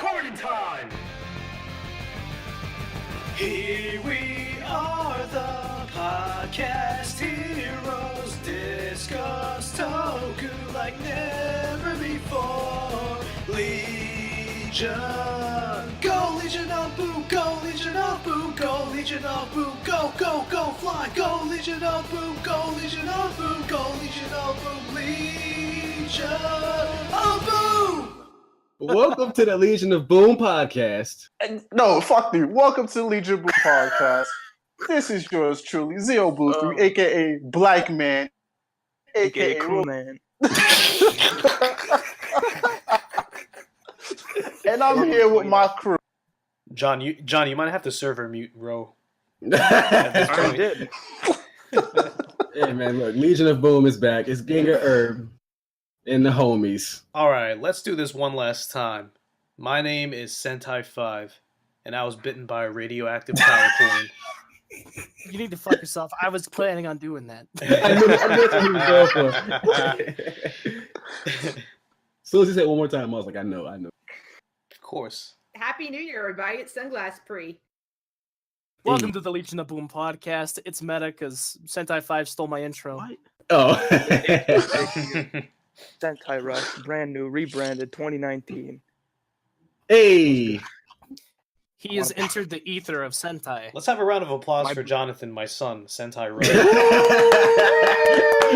recording time! Here we are, the podcast heroes, discuss Toku like never before. Legion, go Legion of Boo, go Legion of Boo, go Legion of Boo, go, go, go, fly, go Legion of Boo, go Legion of Boo, go Legion of Boo, Legion of Boo! Welcome to the Legion of Boom podcast. No, fuck you. Welcome to the Legion Boom podcast. This is yours truly, Zio Blue, aka Black Man, aka Cool Man. And I'm here with my crew. John, you might have to server mute Ro. I already did. Hey man, look, Legion of Boom is back. It's Ginger Herb and the homies. All right, let's do this one last time. My name is Sentai5, and I was bitten by a radioactive power coin. You need to fuck yourself. I was planning on doing that. I knew what he was going for. As soon as he said it one more time, I was like, I know. Of course. Happy New Year, everybody. It's Sunglass Pre. Welcome to the Legion of Boom podcast. It's meta because Sentai 5 stole my intro. What? Oh. Sentai Rush, brand new, rebranded 2019. Hey. He has entered the ether of Sentai. Let's have a round of applause for Jonathan, my son, Sentai Ro.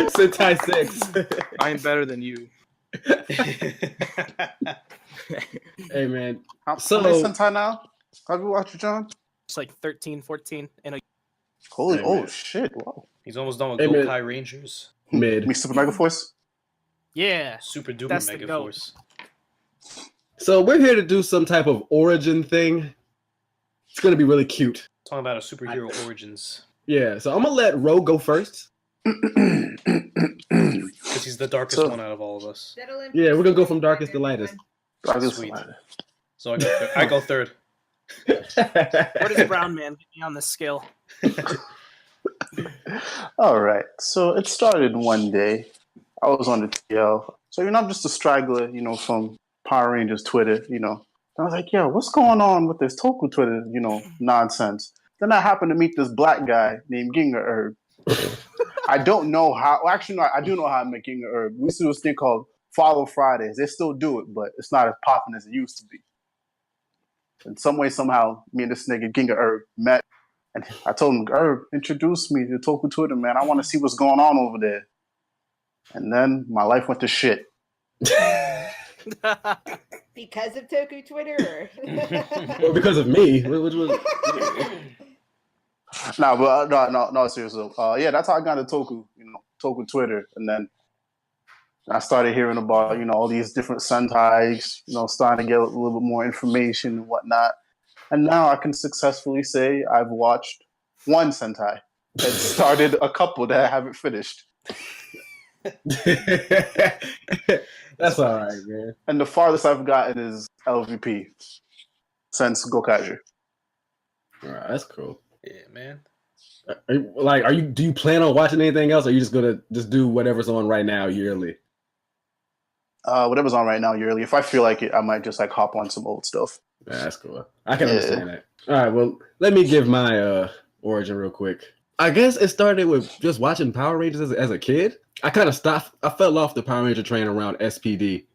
Sentai 6. I am better than you. Hey man. How many Sentai now? Have you watched it, John? It's like 13, 14. And Holy, Hey, oh man. shit, wow. He's almost done with Hey, man. Gokai Rangers. Mid. Me Super Mega Force? yeah. Super duper That's the Mega goat. Force. So we're here to do some type of origin thing. It's gonna be really cute. Talking about a superhero origins. Yeah, so I'm gonna let Ro go first. Because he's the darkest So- one out of all of us. Yeah, we're gonna go from darkest to lightest. Sweet. So I go third. What does Brown Man get me on this scale? All right, so it started one day. I was on the TL. So, I'm just a straggler, from Power Rangers Twitter, And I was like, yo, what's going on with this Toku Twitter, nonsense? Then I happened to meet this black guy named Ginger Herb. I don't know how, well, actually, no, I do know how to make Ginger Herb. We used to do this thing called Follow Fridays. They still do it, but it's not as popping as it used to be. In some way, somehow, me and this nigga Ginger Herb met. And I told him, Herb, introduce me to Toku Twitter, man. I want to see what's going on over there. And then my life went to shit. Because of Toku Twitter? Well, because of me. Which was... No, seriously. Yeah, that's how I got into Toku, Toku Twitter. And then I started hearing about, all these different Sentais, starting to get a little bit more information and whatnot. And now I can successfully say I've watched one Sentai and started a couple that I haven't finished. That's all right, man. And the farthest I've gotten is LVP since Gokaiger. All right, that's cool. Yeah, man. Do you plan on watching anything else, or are you just gonna just do whatever's on right now yearly? Whatever's on right now yearly. If I feel like it, I might just hop on some old stuff. Yeah, that's cool. I can understand that. All right, well, let me give my origin real quick. I guess it started with just watching Power Rangers as a kid. I kind of stopped. I fell off the Power Ranger train around SPD,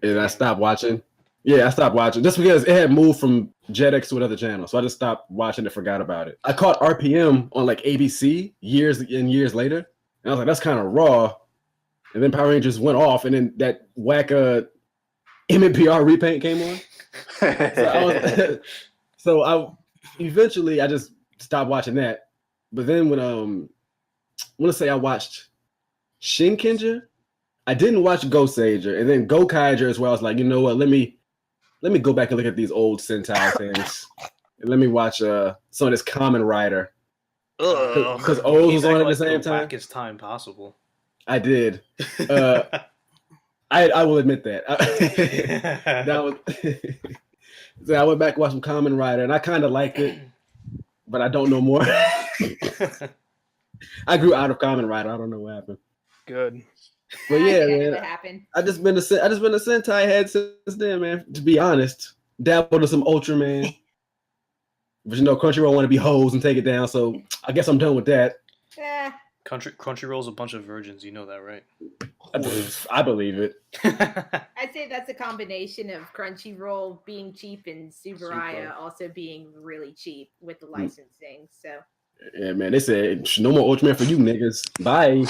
and I stopped watching. Yeah, I stopped watching just because it had moved from Jetix to another channel, so I just stopped watching and forgot about it. I caught RPM on like ABC years and years later, and I was like, that's kind of raw. And then Power Rangers went off, and then that whack MNPR repaint came on. So I eventually I just stopped watching that. But then when I want to say I watched Shinkenger, I didn't watch Goseiger, and then Gokaiger as well. I was like, you know what? Let me go back and look at these old Sentai things, and let me watch some of this Kamen Rider. Because O's was on at the same time. Wackest time possible. I did. I will admit that. That was. So I went back and watched some Kamen Rider, and I kind of liked it, but I don't know more. I grew out of Kamen Rider. I don't know what happened. Good. But I yeah, think I know man, what happened. I just been a Sentai head since then, man. To be honest, dabbled in some Ultraman, but Crunchyroll want to be hoes and take it down, so I guess I'm done with that. Eh, Crunchyroll's a bunch of virgins. You know that, right? I believe it. I'd say that's a combination of Crunchyroll being cheap and Subaraya also being really cheap with the licensing. So Yeah, man. They said no more Ultraman for you niggas. Bye.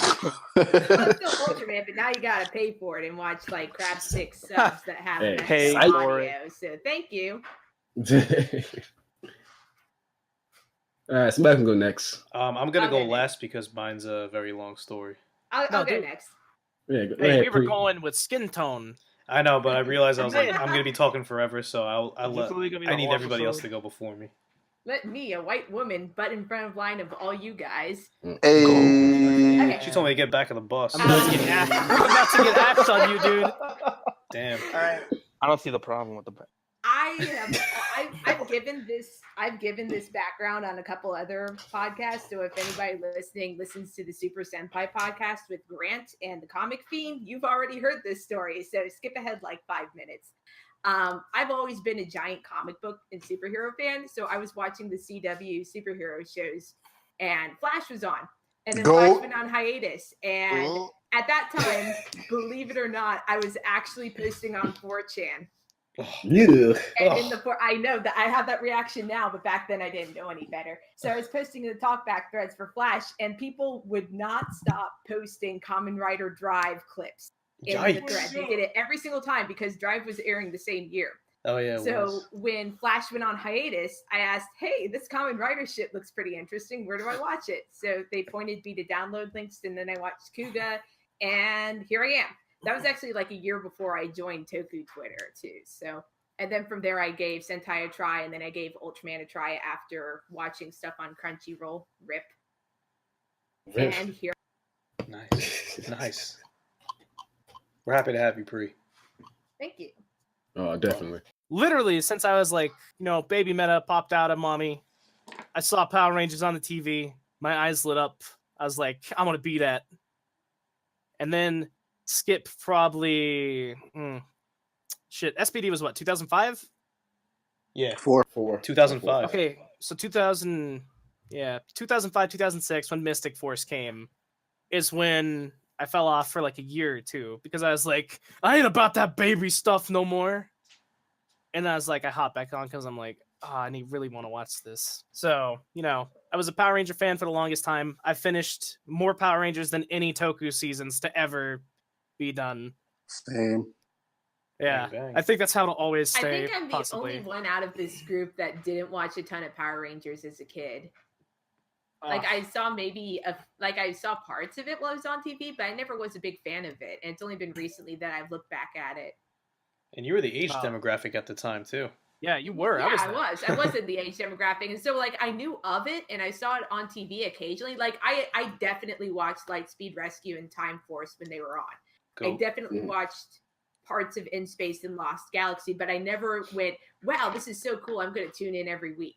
well, it's still Ultraman, but now you gotta pay for it and watch like crab stick subs that have Hey, messed pay up for it. audio. So thank you. All right, somebody can go next. I'm gonna I'll go go next. last because mine's a very long story. I'll No, go dude. next. Yeah, go Hey, ahead, we were Pre. going with skin tone. I know, but I realized I was like, Man. I'm gonna be talking forever, so I Is this really gonna be the need whole everybody else episode? to go before me. Let me, a white woman, butt in front of line of all you guys. Hey. Okay. She told me to get back on the bus. I'm about to get axed on you, dude. Damn. All right. I don't see the problem with the. I've given this background on a couple other podcasts. So if anybody listening listens to the Super Senpai podcast with Grant and the Comic Fiend, you've already heard this story. So skip ahead like 5 minutes. I've always been a giant comic book and superhero fan, so I was watching the CW superhero shows, and Flash was on, and then Flash went on hiatus, and at that time, believe it or not, I was actually posting on 4chan. Yeah. And in I know that I have that reaction now, but back then I didn't know any better. So I was posting the talkback threads for Flash, and people would not stop posting Kamen Rider Drive clips in the thread. They did it every single time because Drive was airing the same year. Oh yeah. So when Flash went on hiatus, I asked, "Hey, this Kamen Rider shit looks pretty interesting. Where do I watch it?" So they pointed me to download links, and then I watched Kuga, and here I am. That was actually like a year before I joined Toku Twitter too. So, and then from there I gave Sentai a try, and then I gave Ultraman a try after watching stuff on Crunchyroll. Rip. And here. Nice. We're happy to have you, Pre. Thank you. Oh, definitely. Literally, since I was like, baby meta popped out of mommy, I saw Power Rangers on the TV. My eyes lit up. I was like, I want to be that. And then skip probably SPD was what, 2005? Yeah. 4. 2005. Okay, so 2005, 2006, when Mystic Force came, is when I fell off for like a year or two because I was like, I ain't about that baby stuff no more. And I was like, I hopped back on because I'm like, I really want to watch this. So, I was a Power Ranger fan for the longest time. I finished more Power Rangers than any Toku seasons to ever be done. Same. Yeah, Bang, bang. I think that's how it'll always stay. I think I'm the possibly. only one out of this group that didn't watch a ton of Power Rangers as a kid. Like I saw I saw parts of it while it was on TV, but I never was a big fan of it. And it's only been recently that I've looked back at it. And you were the age demographic at the time too. Yeah, you were. Yeah, I was in the age demographic, and so like I knew of it, and I saw it on TV occasionally. Like I definitely watched Lightspeed Rescue and Time Force when they were on. Cool. I definitely watched parts of In Space and Lost Galaxy, but I never went, "Wow, this is so cool! I'm going to tune in every week."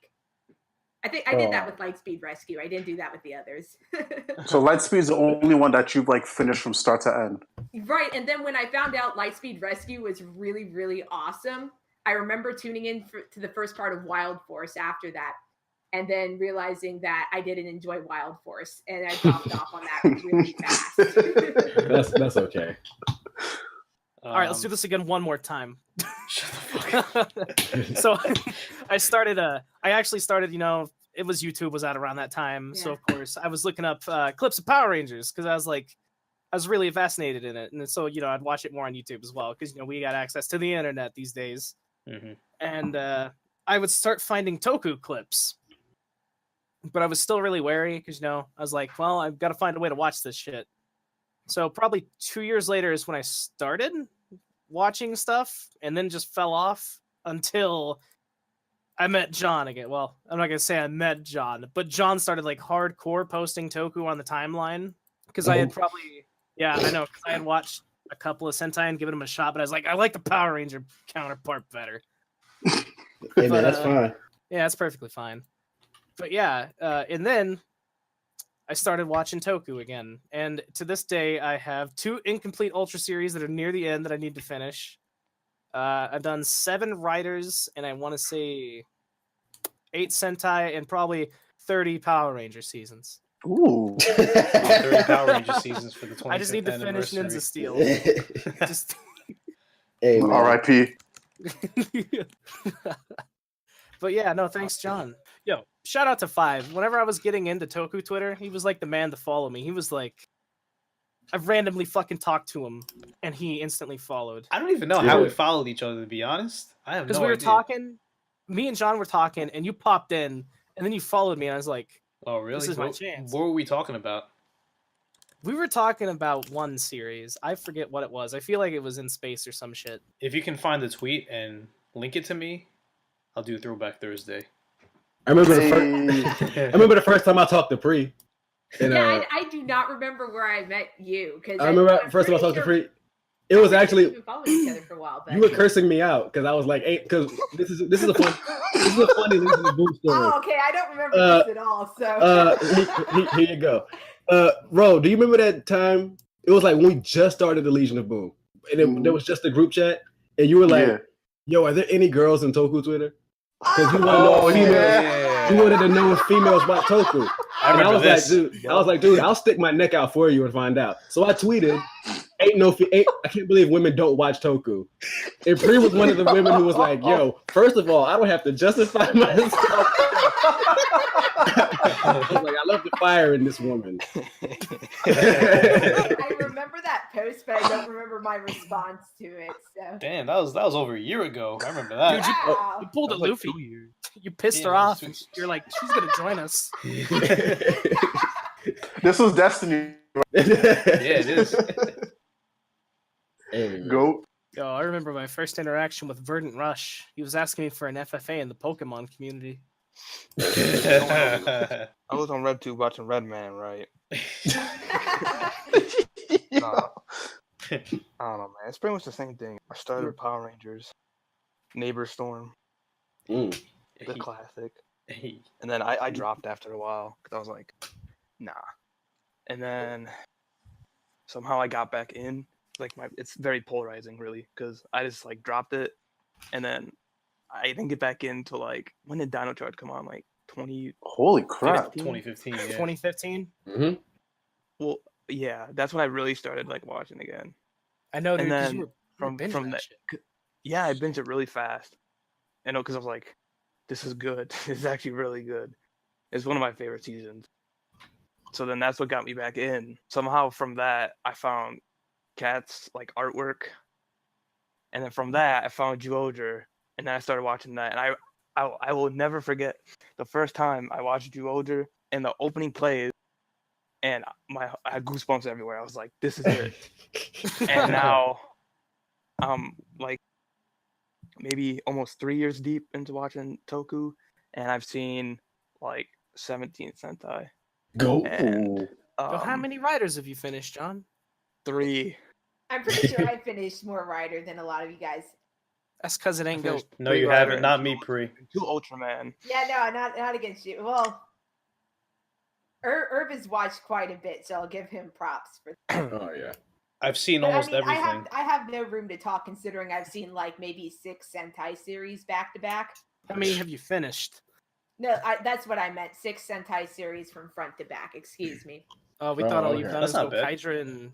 I think I did that with Lightspeed Rescue. I didn't do that with the others. So Lightspeed's the only one that you've finished from start to end. Right, and then when I found out Lightspeed Rescue was really, really awesome, I remember tuning in to the first part of Wild Force after that, and then realizing that I didn't enjoy Wild Force, and I dropped off on that really fast. That's okay. All right, let's do this again one more time. Shut the fuck up. So I actually started, it was YouTube was out around that time. Yeah. So of course I was looking up clips of Power Rangers because I was really fascinated in it. And so, I'd watch it more on YouTube as well because, we got access to the internet these days. Mm-hmm. And I would start finding Toku clips. But I was still really wary because, I was like, well, I've got to find a way to watch this shit. So probably 2 years later is when I started watching stuff and then just fell off until I met John again. Well, I'm not going to say I met John, but John started hardcore posting Toku on the timeline because I had I know, because I had watched a couple of Sentai and given him a shot, but I was like, I like the Power Ranger counterpart better. Hey, man, that's fine. Yeah, that's perfectly fine. But yeah, and then I started watching Toku again, and to this day, I have 2 incomplete Ultra series that are near the end that I need to finish. I've done 7 Riders, and I want to say 8 Sentai, and probably 30 Power Ranger seasons. Ooh. 30 Power Ranger seasons for the 25th I just need to finish anniversary. Ninja Steel. Just Hey, man. R.I.P. But yeah, no, thanks, John. Yo, shout out to Five. Whenever I was getting into Toku Twitter, he was like the man to follow me. He was like, I've randomly fucking talked to him, and he instantly followed. I don't even know how we followed each other, to be honest. I have no idea. Because we were talking, me and John were talking, and you popped in, and then you followed me, and I was like, oh, really? This is my chance. What were we talking about? We were talking about one series. I forget what it was. I feel like it was in space or some shit. If you can find the tweet and link it to me, I'll do Throwback Thursday. I remember the first time I talked to Pri. And, yeah, I do not remember where I met you because I remember first time I talked to Pri. It was actually we've been following each other for a while. But... you were cursing me out because I was like, "Hey," because this is a funny Legion of Boom story. Oh, okay, I don't remember this at all. So Here you go. Ro, do you remember that time? It was like when we just started the Legion of Boom, and there was just a group chat, and you were like, "Yo, are there any girls in Toku Twitter?" Because you want to know you wanted to know if females watch Toku. I was like, dude, I'll stick my neck out for you and find out. So I tweeted, I can't believe women don't watch Toku. And Pri was one of the women who was like, yo, first of all, I don't have to justify myself. I was like, I love the fire in this woman. I remember that post, but I don't remember my response to it. So damn, that was over a year ago. I remember that. Dude, you pulled a Luffy. You pissed her off. And you're like, she's gonna join us. This was destiny. Yeah, it is. Go. Yo, I remember my first interaction with Verdant Rush. He was asking me for an FFA in the Pokemon community. I was on RedTube watching Redman, right? No. I don't know, man. It's pretty much the same thing. I started with Power Rangers, Neighbor Storm, the classic, and then I dropped after a while because I was like, nah. And then somehow I got back in. Like it's very polarizing, really, because I just like dropped it, and then I didn't get back into like when did Dino Charge come on? Like 20. Holy crap! 2015. Yeah. 2015. Mm-hmm. Well, yeah, that's when I really started like watching again. I know. And then you were from that, yeah, I binged it really fast. I know because I was like, this is good. It's actually really good. It's one of my favorite seasons. So then that's what got me back in. Somehow from that, I found Cat's like artwork, and then from that, I found Zyuohger, and then I started watching that. And I will never forget the first time I watched Zyuohger and the opening plays, and I had goosebumps everywhere. I was like, this is it. And now, like maybe almost 3 years deep into watching Toku, and I've seen like 17 Sentai. Go. And, how many riders have you finished, John? 3. I'm pretty sure I finished more Rider than a lot of you guys. That's because it ain't go. No, you haven't. Not me, Pri. 2 Ultraman. Yeah, no, not against you. Well, Herb has watched quite a bit, so I'll give him props for that. Oh yeah. I've seen But, almost everything. I have no room to talk considering I've seen like maybe 6 Sentai series back to back. How many have you finished? No, that's what I meant. 6 Sentai series from front to back. Excuse me. Oh, we thought all you've done That's is not go bad. Hydra and.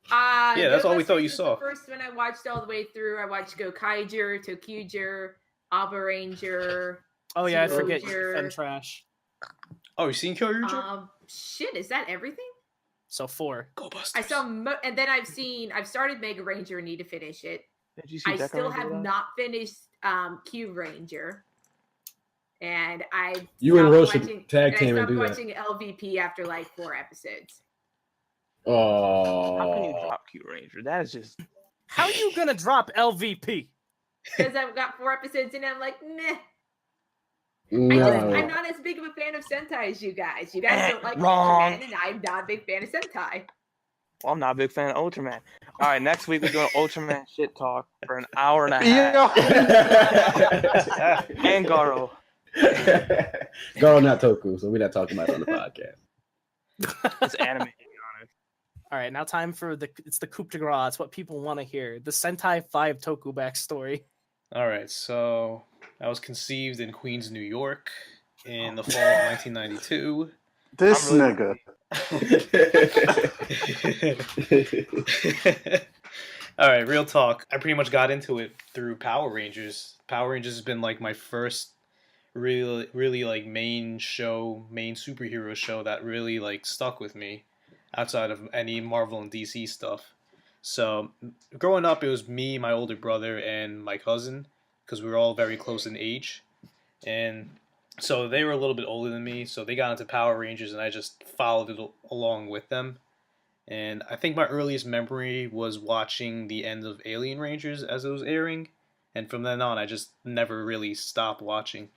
Yeah, that's all we thought you saw. The first one I watched all the way through. I watched Gokaiger, Tokuger, Aba Ranger. Oh yeah, I forget Zyuohger. Fen Trash. Oh, you seen Kyoryuger? Shit, is that everything? So 4. Go Busters. I saw, and then I've started Mega Ranger and need to finish it. Did you see I Deca still Ranger have though? not finished Q Ranger, and I You and Rose should watching, tag team I and stopped do that. watching LVP after like 4 episodes. Oh. How can you drop Q Ranger? That is just. How are you gonna drop LVP? Because I've got 4 episodes in, and I'm like, meh. No. I'm not as big of a fan of Sentai as you guys. You guys don't like Wrong. Ultraman, and I'm not a big fan of Sentai. Well, I'm not a big fan of Ultraman. All right, next week we're doing Ultraman shit talk for an hour and a half. And Garo. Garo not Toku, so we're not talking about it on the podcast. It's animated on it. All right, now time for it's the coup de grace. It's what people want to hear. The Sentai 5 Toku backstory. All right, so I was conceived in Queens, New York, in the fall of 1992. This I'm really- nigga. All right, real talk. I pretty much got into it through Power Rangers. Power Rangers has been like my first really like main superhero show that really like stuck with me outside of any Marvel and DC stuff. So growing up, it was me, my older brother, and my cousin because we were all very close in age, and so they were a little bit older than me. So they got into Power Rangers, and I just followed it along with them. And I think my earliest memory was watching the end of Alien Rangers as it was airing, and from then on, I just never really stopped watching.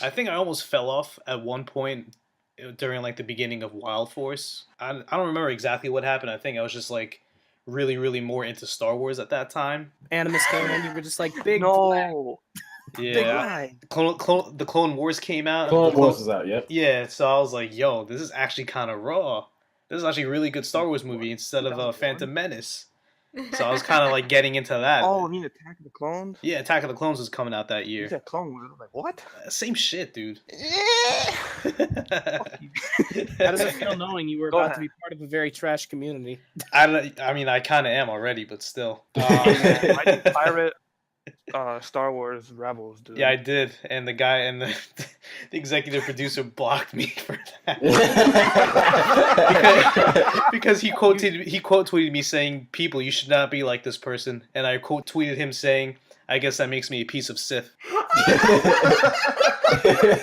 I think I almost fell off at one point during like the beginning of Wild Force. I don't remember exactly what happened. I think I was just like really more into Star Wars at that time. Animus came in, you were just like big. Black. No. Yeah, the Clone Wars came out. Clone Wars is out. Yep. Yeah, so I was like, yo, this is actually kind of raw. This is actually a really good Star Wars movie instead of Phantom Menace. So I was kind of like getting into that. Oh, I mean Attack of the Clones? Yeah, Attack of the Clones was coming out that You year. said Clone Wars. I was like, what? Same shit, dude. How does it feel knowing you were Go about ahead. to be part of a very trash community? I mean, I kind of am already, but still. I did pirate Star Wars Rebels, dude. Yeah, I did, and the guy and the executive producer blocked me for that because he quote tweeted me saying, "People, you should not be like this person," and I quote tweeted him saying, "I guess that makes me a piece of Sith."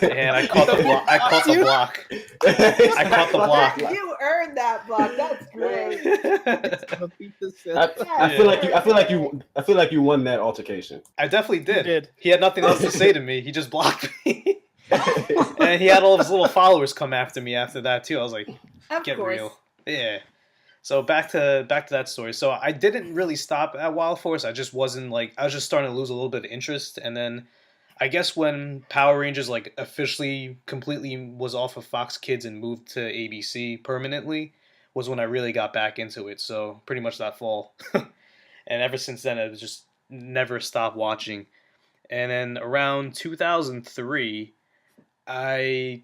And I caught the block. I caught the block. I caught the block. You earned that block. That's great. I feel like you won that altercation. I definitely did. You did. He had nothing else to say to me. He just blocked me. And he had all of his little followers come after me after that too. I was like, Of get course. real. Yeah. So back to that story. So I didn't really stop at Wild Force. I just wasn't like I was just starting to lose a little bit of interest. And then I guess when Power Rangers like officially completely was off of Fox Kids and moved to ABC permanently was when I really got back into it. So pretty much that fall. And ever since then I just never stopped watching. And then around 2003 I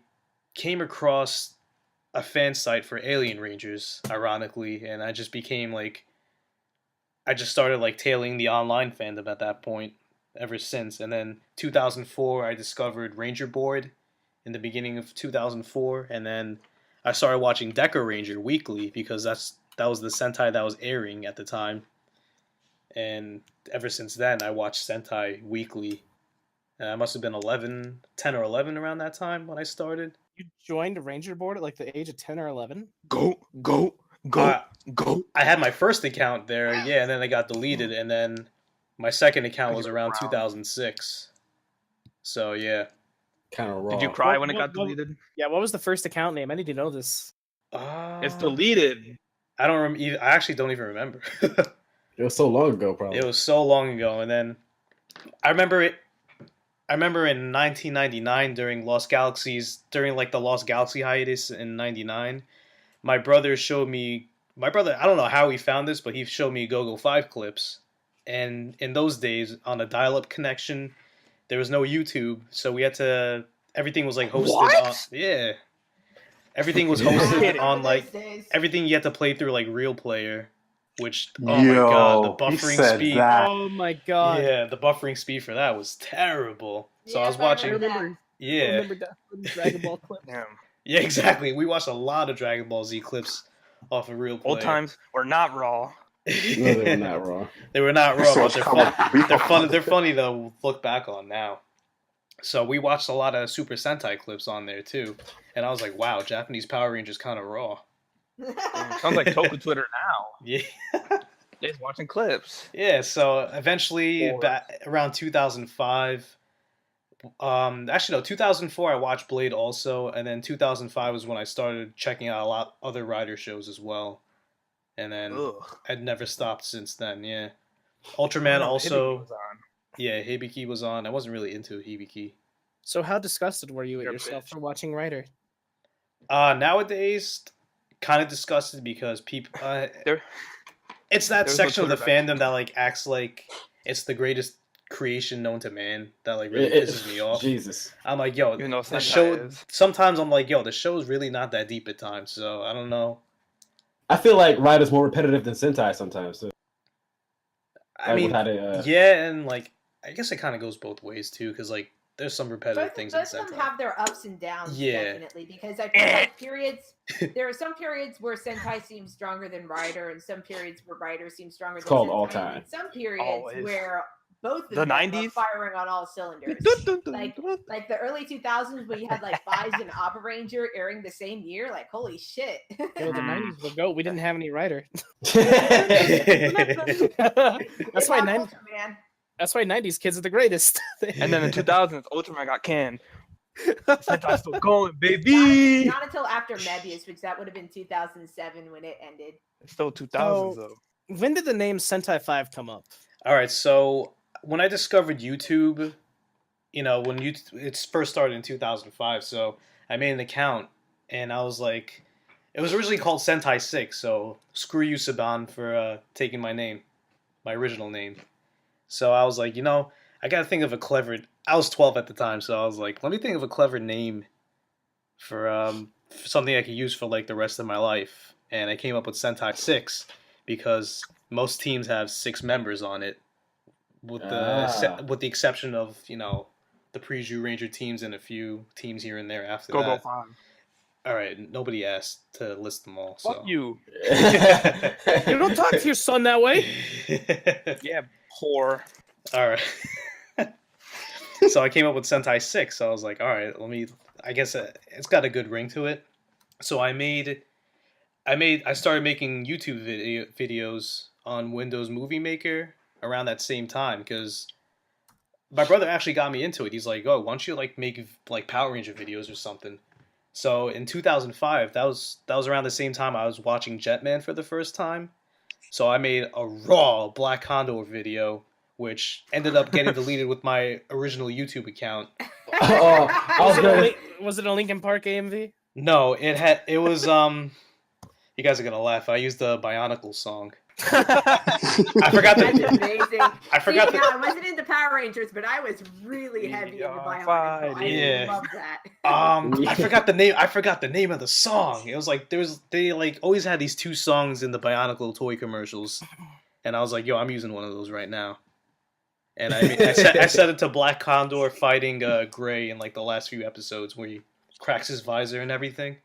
came across a fan site for Alien Rangers, ironically, and I just became like, I just started like tailing the online fandom at that point ever since. And then 2004, I discovered Ranger Board in the beginning of 2004, and then I started watching Deca Ranger weekly because that was the Sentai that was airing at the time. And ever since then, I watched Sentai weekly. And I must have been 10 or 11 around that time when I started. You joined a ranger board at like the age of 10 or 11? Go. I had my first account there, yeah, and then I got deleted, and then my second account was around 2006. So, yeah. Kind of raw. Did you cry when it What- got deleted? Yeah, what was the first account name? I need to know this. It's deleted. I don't remember. I actually don't even remember. It was so long ago, probably. It was so long ago, and then I remember it. I remember in 1999 during like the Lost Galaxy hiatus in '99, my brother showed me. I don't know how he found this, but he showed me Go-Go 5 clips, and in those days on a dial-up connection, there was no YouTube, so we had to. Everything was like hosted. What? Yeah, everything was hosted on like Those days. everything you had to play through like Real Player, which oh Yo, my god, the he buffering said speed. that. Oh my god. Yeah, the buffering speed for that was terrible. So I was Yep, watching. remember that. I Yeah, remember that from Dragon Ball clip. Damn. yeah, exactly. We watched a lot of Dragon Ball Z clips off of Real Player. Old times were not raw. No, they were not raw. They were not raw, So but it's they're coming. fun. They're fun. They're funny to look back on now. So we watched a lot of Super Sentai clips on there too, and I was like, "Wow, Japanese Power Rangers kind of raw." Sounds like Toku Twitter now. Yeah, They're watching clips. yeah. So eventually, around 2005. Actually, no, 2004 I watched Blade also, and then 2005 was when I started checking out a lot other rider shows as well, and then Ugh. I'd never stopped since then. Yeah, I Ultraman know, also. Hibiki was on. Yeah, Hibiki was on. I wasn't really into Hibiki. So how disgusted were you at You're a yourself bitch. for watching Rider? Nowadays, kind of disgusted because people. There, It's that There's no section of the Twitter fandom that like acts like it's the greatest creation known to man. That like really pisses me off. Jesus. I'm like, yo, Even though the Sentai show. is. Sometimes I'm like, yo, the show is really not that deep at times. So I don't know. I feel like Ride is more repetitive than Sentai sometimes. So. I Like, mean, with how they, yeah, and like I guess it kind of goes both ways too, because like there's some repetitive Both, things in both of them Sentai. have their ups and downs, Yeah. definitely, because I feel like periods. There are some periods where Sentai seems stronger than Rider, and some periods where Rider seems stronger It's than called Sentai, all and time. then some periods Always. where both of The them are 90s? firing on all cylinders. Like the early 2000s where you had like Fives and Abba Ranger airing the same year. Like, holy shit. Yo, the 90s were goat. We didn't have any writer. It's why our 90s culture, man. That's why 90s kids are the greatest. And then in 2000s, Ultraman got canned. Sentai's still going, baby. Not until after Mebius, which that would have been 2007 when it ended. It's still 2000s So- though. When did the name Sentai 5 come up? All right, so when I discovered YouTube, when it first started in 2005, so I made an account and I was like, it was originally called Sentai 6, so screw you, Saban, for taking my name, my original name. So I was like, I gotta think of a clever. I was 12 at the time, so I was like, let me think of a clever name for something I could use for like the rest of my life, and I came up with Sentai 6 because most teams have 6 members on it. With the exception of the Priju Ranger teams and a few teams here and there after Go that. 5. All right, nobody asked to list them all. So Fuck you. You don't talk to your son that way. Yeah, poor. All right. So I came up with Sentai 6. So I was like, all right, I guess it's got a good ring to it. So I started making YouTube videos on Windows Movie Maker around that same time because my brother actually got me into it. He's like, "Oh, why don't you like make like Power Ranger videos or something?" So in 2005, that was around the same time I was watching Leg10n for the first time. So I made a raw Black Condor video, which ended up getting deleted with my original YouTube account. Oh, I was gonna. Was it a Linkin Park AMV? No, it was you guys are gonna laugh. I used the Bionicle song. I forgot That's the. amazing. I forgot See, the. now, I wasn't into Power Rangers, but I was really heavy into Bionicle. I Yeah. love that. I forgot the name. I forgot the name of the song. It was like they like always had these 2 songs in the Bionicle toy commercials, and I was like, yo, I'm using one of those right now. And I set it to Black Condor fighting Gray in like the last few episodes where he cracks his visor and everything.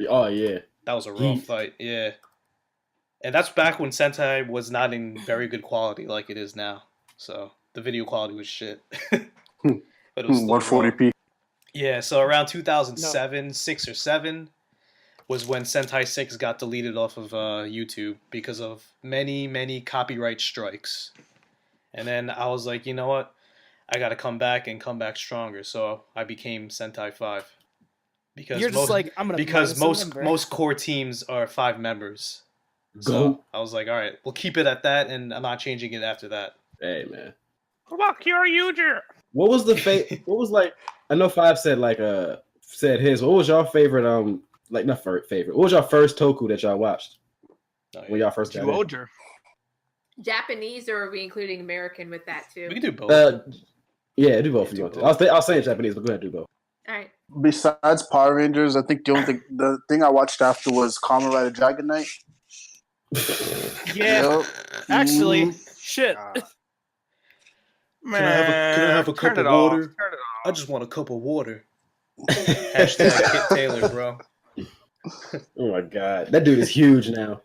Oh yeah. That was a raw fight, yeah. And that's back when Sentai was not in very good quality like it is now. So the video quality was shit. But it was still raw. 140p. Yeah, so around 2007, 6 or 7 was when Sentai 6 got deleted off of YouTube because of many, many copyright strikes. And then I was like, you know what? I got to come back stronger. So I became Sentai 5. Because You're just like, I'm gonna. because minus a member. most core teams are 5 members. So Go. I was like, all right, we'll keep it at that, and I'm not changing it after that. Hey man. Fuck your user. What was the What was like? I know Five said said his. What was your favorite? Like not favorite. What was your first Toku that y'all watched when y'all first got in? Juoger. Japanese, or are we including American with that too? We can do both. Yeah, do both if you want to. I'll say in Japanese, but go ahead, do both. All right. Besides Power Rangers, I think the thing I watched after was Kamen Rider Dragon Knight. Yeah, Yep. actually, Mhm. shit. Man, Can I have a turn cup it of off, water? Turn it off. I just want a cup of water. Hashtag Kit Taylor, bro. Oh my god, that dude is huge now.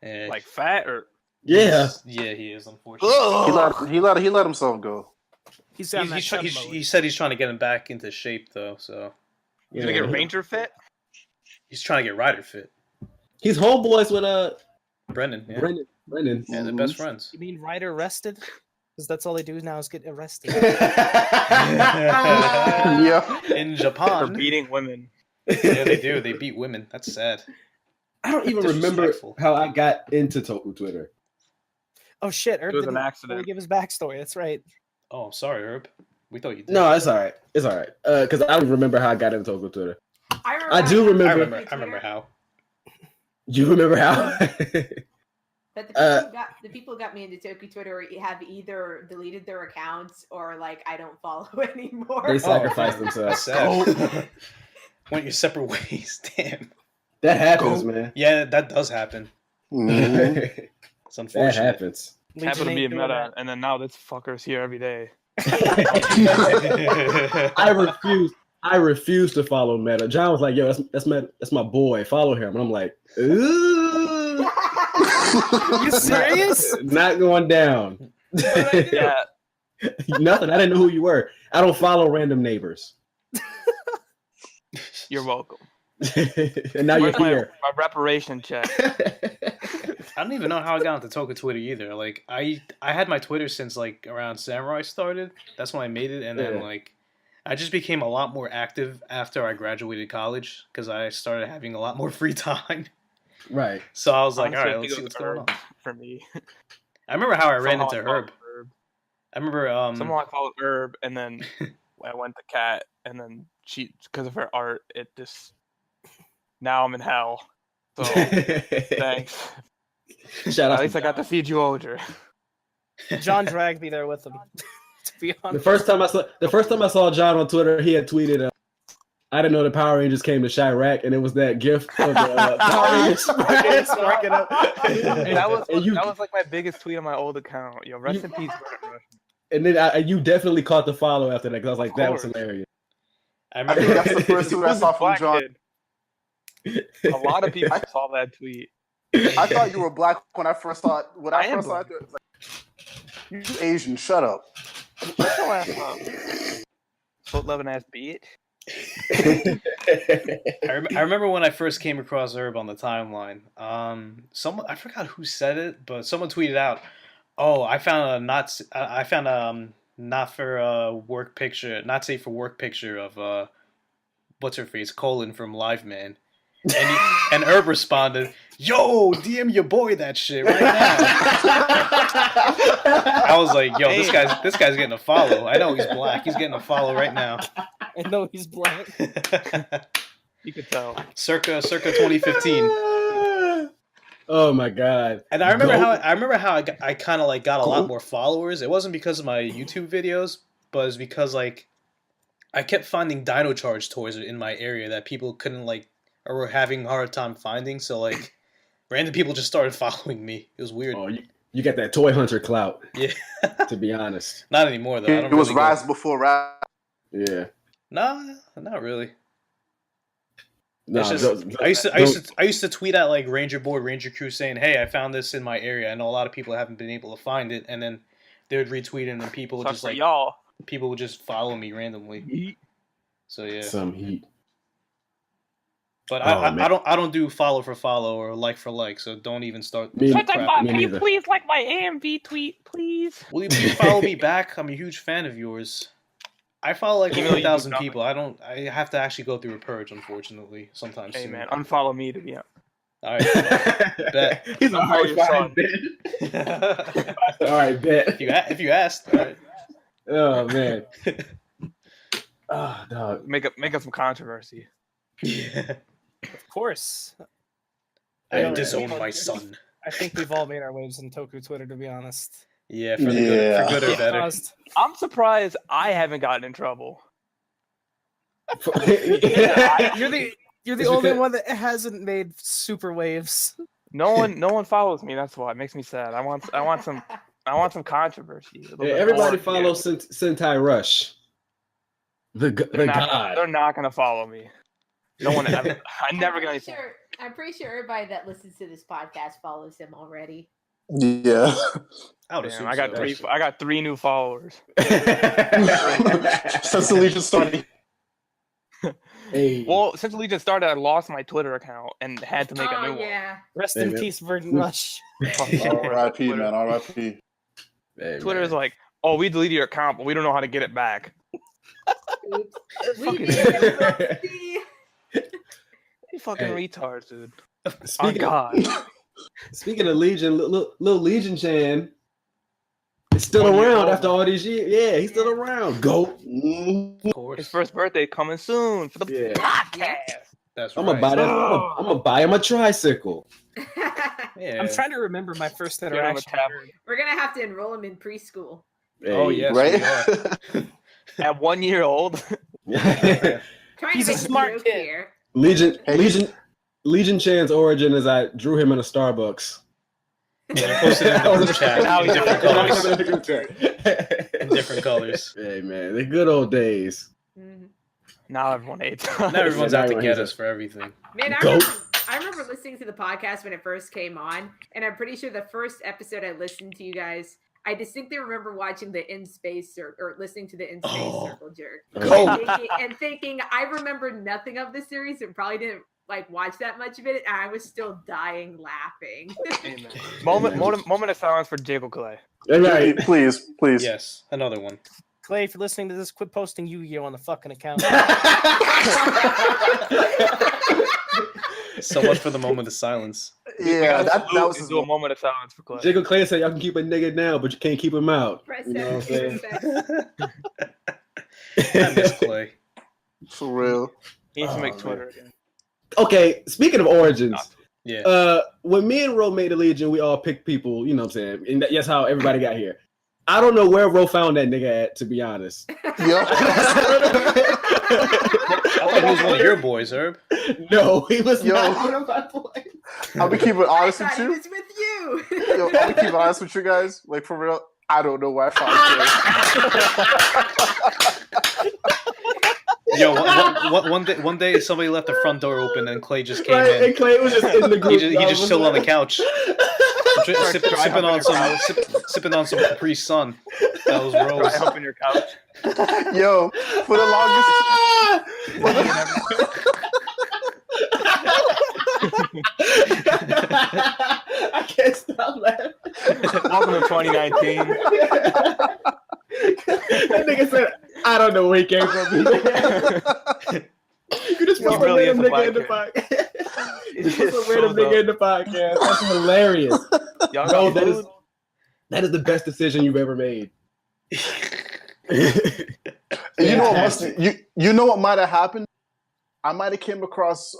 Yeah, Like fat or Yeah. yeah, he is, unfortunately. He let himself go. He's on that He's, chub he's, mode. he said he's trying to get him back into shape, though, so you gonna get Ranger fit? he's trying to get Rider fit. He's homeboys with Brendan, yeah. Brendan. Yeah, they're best friends. You mean Ryder arrested? Because that's all they do now is get arrested. Yeah. In For Japan. beating women. Yeah, they do. They beat women. That's sad. I don't even remember Disrespectful. how I got into Toku Twitter. Oh shit! Herb It was an didn't accident. fully give his backstory. That's right. Oh, I'm sorry, Herb. We thought you did. No, it's all right. It's all right. Because I don't remember how I got into Toku Twitter. I I do remember- I remember how. You remember how? But the people who got me into Toku Twitter have either deleted their accounts or like I don't follow anymore. They sacrificed themselves. Sad. Went your separate ways. Damn. That happens, man. Yeah, that does happen. Mhm. It's unfortunate. That happens. Happened to be a meta, and then now this fucker's here every day. I refuse to follow Meta. John was like, "Yo, that's my boy. Follow him." And I'm like, "Ooh, You serious? not going down." Yeah, Nothing. I didn't know who you were. I don't follow random neighbors. you're welcome. And now Where's you're here. my reparation check? I don't even know how I got into Toku Twitter either. Like I had my Twitter since like around Samurai started. That's when I made it, and then like I just became a lot more active after I graduated college because I started having a lot more free time. Right. So I was like, Honestly, all right, I let's think see it what's was going on. for me. I remember how I ran Somehow into I followed Herb. I remember Somehow I followed Herb, and then I went to Kat, and then she, because of her art, it just. Now I'm in hell. So thanks. Shout out. At least I got to see Georgia. John dragged me there with him. To be The honest, first time I saw John on Twitter, he had tweeted, "I didn't know the Power Rangers came to Chirac," and it was that gift of the Power Rangers sparking up. That was like my biggest tweet on my old account. Yo, rest in peace, Bernard Rush. And then you definitely caught the follow after that because I was like, that was course. hilarious. I I think remember. that's the first tweet I saw from Black John. kid. A lot of people saw that tweet. I thought you were black when I first saw it. When I I am first saw black. it, it was like, you Asian, shut up. Shut your ass up. Foot loving ass bitch. I remember when I first came across Herb on the timeline. Someone, I forgot who said it, but someone tweeted out, "Oh, I found a not for work picture, not safe for work picture of what's her face, Colin from Live Man." And Herb responded, "Yo, DM your boy that shit right now." I was like, "Yo, this guy's getting a follow. I know he's black. He's getting a follow right now." I know he's black. You could tell. circa 2015. Oh my god! And I remember how I kind of like got a lot more followers. It wasn't because of my YouTube videos, but it's because like I kept finding Dino Charge toys in my area that people couldn't like or were having a hard time finding. So like random people just started following me. It was weird. Oh, you got that toy hunter clout. Yeah. To be honest. Not anymore though. I don't It was really Rise before Rise. Yeah. Nah, not really. No, It's just, I used to tweet at like Ranger Board, Ranger Crew saying, "Hey, I found this in my area. I know a lot of people haven't been able to find it," and then they would retweet it, and then people would Sucks just for like y'all. people would just follow me randomly. So yeah. some heat. But Oh, man. I don't do follow for follow or like for like, so don't even start. Me- crap Can Can you you neither. please like my AMV tweet, please? Will you please follow me back? I'm a huge fan of yours. I follow like Even though you do 1,000 nothing. people. I have to actually go through a purge, unfortunately, sometimes. Hey soon. man, unfollow me to be honest. All right. Bet. He's all right, your fine, son. bet. All right, bet. if you asked, all right. Oh man. Oh dog. Make up some controversy. Yeah. Of course. I Yeah. disown my son. I think we've all made our waves on Toku Twitter, to be honest. Yeah, for good or better. Caused- I'm surprised I haven't gotten in trouble. You're the It's only because- one that hasn't made super waves. No one follows me. That's why it makes me sad. I want some controversy. A little Yeah, bit everybody more. follows Sentai Rush. The They're god. not gonna follow me. No one. I never get anything. I'm pretty sure everybody that listens to this podcast follows him already. Yeah. I would Damn, assume I got so. I got 3 new followers. Since the Legion started. Hey. Well, since Legion started, I lost my Twitter account and had to make a new Yeah. Rest Hey, in man. peace, Verdant Rush. one. R.I.P. man, R.I.P. Hey, Twitter man. is like, oh, we deleted your account, but we don't know how to get it back. Oops. We Fucking- did it. You fucking Hey. retards, dude. Oh Speaking, God. speaking of Legion, little Legion Chan is still 1 year around old. after all these years. Yeah, he's still around. Go. Mhm. Of course. His first birthday coming soon for the Yeah. podcast. That's I'm right. gonna buy that. I'm gonna buy him a tricycle. Yeah. I'm trying to remember my first Get him a interaction. tablet. We're gonna have to enroll him in preschool. Oh Hey. yes, Right? we are. At 1 year old. Trying He's to a make smart joke kid. here. Legion Chan's origin is I drew him in a Starbucks. Yeah, I posted it in the group chat Now in he's different colors. In different colors. Hey man, the good old days. Mhm. Now everyone hates. Now everyone's out to everyone get hates us for everything. Man, Goat. I remember listening to the podcast when it first came on, and I'm pretty sure the first episode I listened to you guys, I distinctly remember watching the In Space or listening to the In Space Circle Jerk and thinking I remember nothing of the series and probably didn't like watch that much of it, and I was still dying laughing. Amen. Moment of silence for Jacob Clay. Right. Please. Yes, another one. Clay, if you're listening to this, quit posting Yu-Gi-Oh on the fucking account. So much for the moment of silence. Yeah, that was his do a moment of silence for Clay. Jacob Clay said y'all can keep a nigga down, but you can't keep him out. Press You know what I'm saying? I miss Clay. for real. He needs to make Oh, Twitter again. Okay, speaking of origins, Yeah. when me and Ro made the Legion, we all picked people, you know what I'm saying? And that's how everybody got here. I don't know where Ro found that nigga at, to be honest. Yeah. I thought he was one of your boys, Herb. No, he was Yo. not one of my boys. I'll be keeping I honest with thought he you. was with you. Yo, I'll be keeping honest with you guys. Like, for real, I don't know where I found Clay. Yo, one day somebody left the front door open and Clay just came Right, in. and Clay was just in the group. He just chilled on the couch, sipping on some Capri Sun. That was Try Rose. helping your couch. Yo, for the longest. I can't stop laughing. Welcome to 2019. That nigga said, I don't know where he came from. You just put some really random is a nigga in the black podcast. You just put It's some random so nigga in the podcast. That's hilarious. Y'all No, got food? that is the best decision you've ever made. You know what you know what might have happened? I might have came across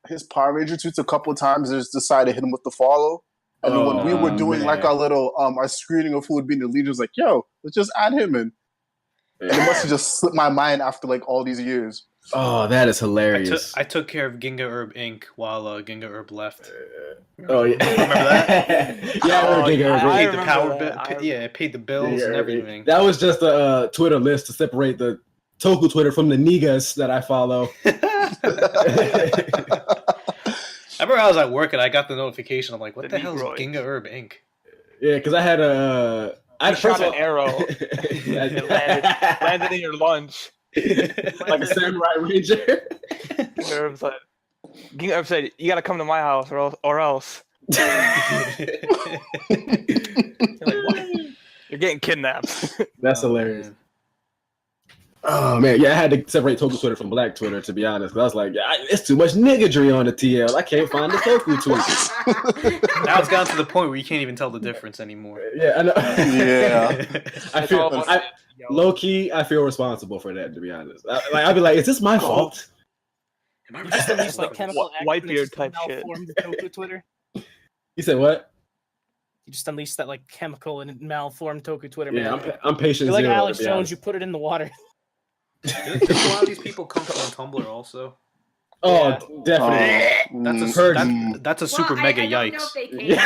his Power Ranger tweets a couple of times and just decided to hit him with the follow. And then when we were doing man. like our little our screening of who would be in the Legion, was like, yo, let's just add him in. And it must have just slipped my mind after like all these years. Oh, that is hilarious. I took care of Ginga Herb Inc. while Ginga Herb left. Oh yeah, Remember that? Yeah, I Oh, remember yeah, Ginga Herb. I Paid the remember power that. bill. I remember. Yeah, it paid the bills and everything. That was just a Twitter list to separate the Toku Twitter from the niggas that I follow. I remember I was at work and I got the notification. I'm like, what The the hell is Negroids. Ginga Herb Inc.? Yeah, because I had a. I shot an arrow. Yeah, It landed in your lunch. like a samurai ranger. King Herb said, "You got to come to my house, or else." You're like, what? You're getting kidnapped. That's hilarious. Oh man, yeah, I had to separate Toku Twitter from Black Twitter, to be honest. 'Cause I was like, it's too much niggadry on the TL. I can't find the Toku tweet. Now it's gotten to the point where you can't even tell the difference anymore. Yeah, I know. Yeah. I feel low key. I feel responsible for that, to be honest. I'd be like, is this my fault? Am I Just at least like chemical Whitebeard type shit. malformed Toku Twitter. You said what? You just unleashed that like chemical and malformed Toku Twitter. Yeah, man. I'm patient. You're like zero, Alex to be Jones. honest. You put it in the water. Didn't a lot of these people come from Tumblr also? Oh, Yeah. definitely. That's a super mega I don't know yikes. if they came.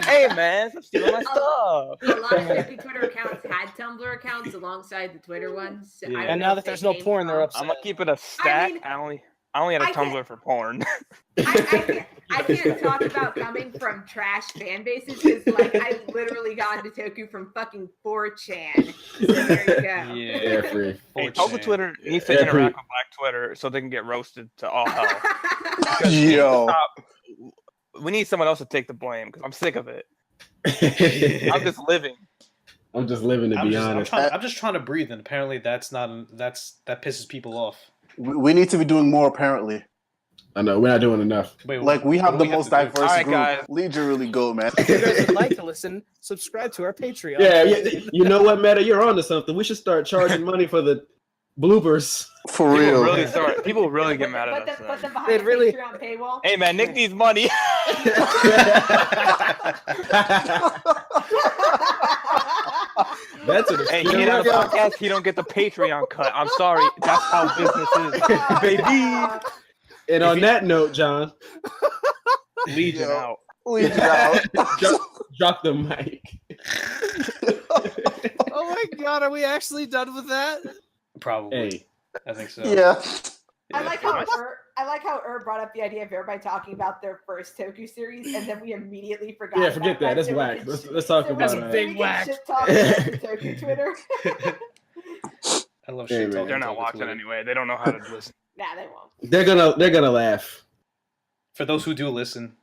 Hey man, stop stealing my stuff. A lot of Toku Twitter accounts had Tumblr accounts alongside the Twitter ones. So I Yeah. don't And know now if that there's they no came porn, they're from- upset. I'm gonna keep it a stack. mean, I only had a I can't- Tumblr for porn. I can't talk about coming from trash fan bases because like I literally got into Toku from fucking 4chan. So there you go. Yeah, free. Hey, 4chan. Toku Twitter needs to Yeah, interact with Black Twitter so they can get roasted to all hell. Because Yo. we need someone else to take the blame because I'm sick of it. I'm just living. I'm just living, to be honest. I'm just trying to breathe, and apparently that pisses people off. We need to be doing more apparently. I know we're not doing enough. Wait, Like we have what do the have most to do? diverse Alright, group. guys. Legion really go, man. If you guys would like to listen, subscribe to our Patreon. Yeah, you know what, Meta? You're onto something. We should start charging money for the bloopers. For People real. people really get mad at us. Put them then. behind They'd the really- Patreon paywall. Hey man, Nick needs money. That's an Hey, he ain't on the podcast. He don't get the Patreon cut. I'm sorry. That's how business is, baby. And on that note, John, Legion Yo. out. Leave it out. drop the mic. Oh my god, are we actually done with that? Probably. Hey, I think so. Yeah. I like how brought up the idea of everybody talking about their first Toku series, and then we immediately forgot. yeah, about forget that. That's so we whack. can Let's talk so about That's a big we can whack. shit talk about the Toku Twitter. I love Hey, shit man. talking. They're not Toku watching Twitter. anyway. They don't know how to listen. Nah, they won't. They're gonna laugh. For those who do listen,